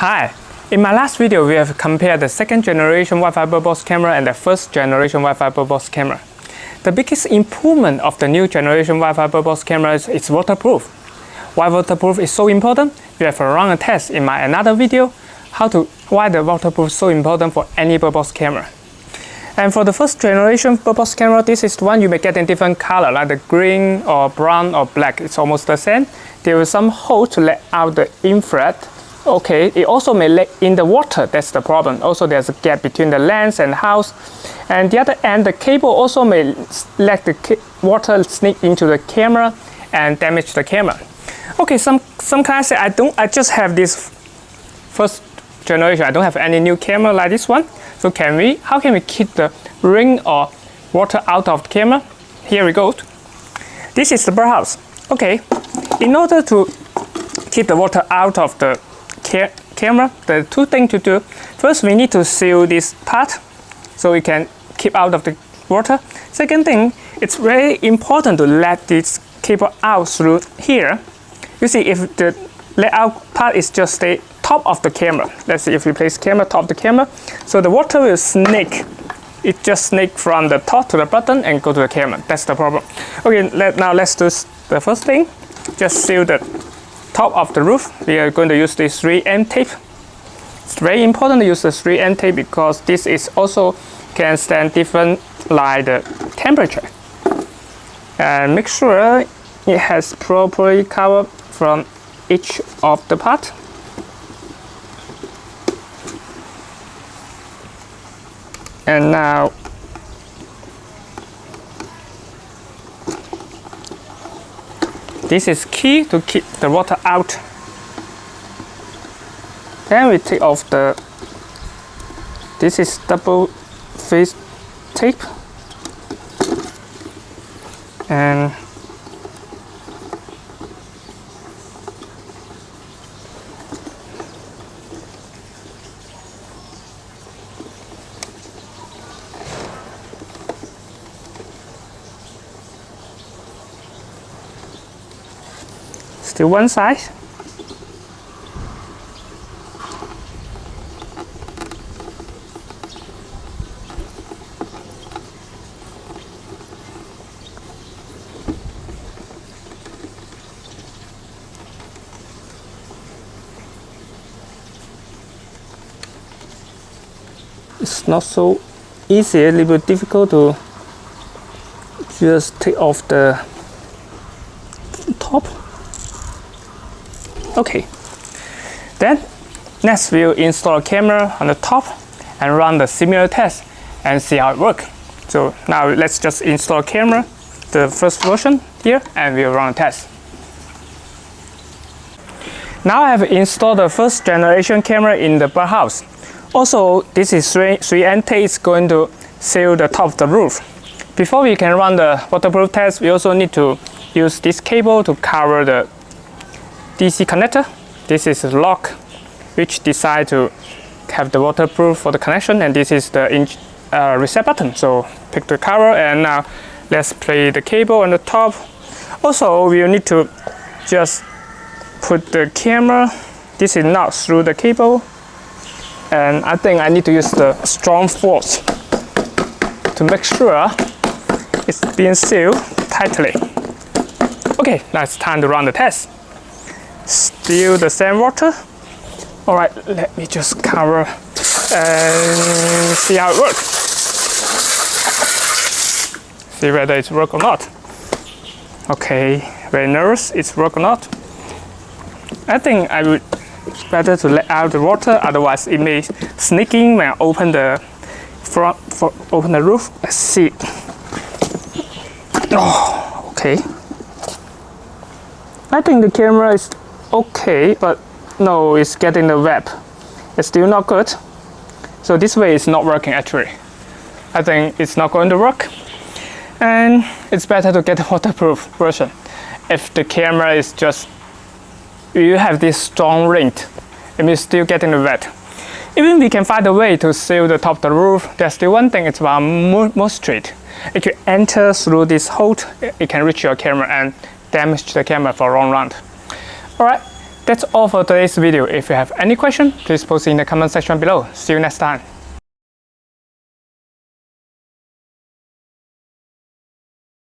Hi! In my last video, we have compared the second generation Wi-Fi Bird Box camera and the first generation Wi-Fi Bird Box camera. The biggest improvement of the new generation Wi-Fi Bird Box camera is its waterproof. Why waterproof is so important? We have run a test in my another video why the waterproof is so important for any Bird Box camera. And for the first generation Bird Box camera, this is the one you may get in different color, like the green or brown or black. It's almost the same. There is some hole to let out the infrared. Okay, it also may let in the water, that's the problem. Also, there's a gap between the lens and house. And the other end, the cable also may let the water sneak into the camera and damage the camera. Okay, some clients say, I just have this first generation, I don't have any new camera like this one. So how can we keep the ring or water out of the camera? Here we go. This is the birdhouse. Okay, in order to keep the water out of the camera, there are two things to do. First, we need to seal this part so we can keep out of the water. Second thing, it's very important to let this cable out through here. You see, if the let out part is just the top of the camera. Let's see if we place camera top of the camera. So the water will snake. It just snake from the top to the bottom and go to the camera. That's the problem. Okay, now let's do the first thing. Just seal the top of the roof. We are going to use this 3M tape. It's very important to use the 3M tape because this is also can stand different like the temperature. And make sure it has properly covered from each of the part. And now this is key to keep the water out. Then we take off this is double face tape. And still one side. It's not so easy, a little bit difficult to just take off the top. Okay, then next we'll install a camera on the top and run the similar test and see how it works. So now let's just install a camera, the first version here, and we'll run a test. Now I have installed the first generation camera in the birdhouse. Also, this is 3M tape is going to seal the top of the roof. Before we can run the waterproof test, we also need to use this cable to cover the DC connector. This is a lock which decide to have the waterproof for the connection, and this is the reset button. So pick the cover, and now let's play the cable on the top. Also, we need to just put the camera. This is not through the cable, and I think I need to use the strong force to make sure it's being sealed tightly. Okay, now it's time to run the test. Still the same water. All right, let me just cover and see how it works. See whether it's work or not. Okay, very nervous, it's work or not. I think I would better to let out the water, otherwise it may sneak in when I open the open the roof. Let's see. Oh, okay. I think the camera is okay, but no, it's getting the web. It's still not good. So this way it's not working actually. I think it's not going to work. And it's better to get a waterproof version. If the camera is just, you have this strong ring, it means still getting the wet. Even we can find a way to seal the top of the roof, there's still one thing, it's about moisture. If you enter through this hole, it can reach your camera and damage the camera for a long run. Alright, That's all for today's video. If you have any question, please post in the comment section below. See you next time.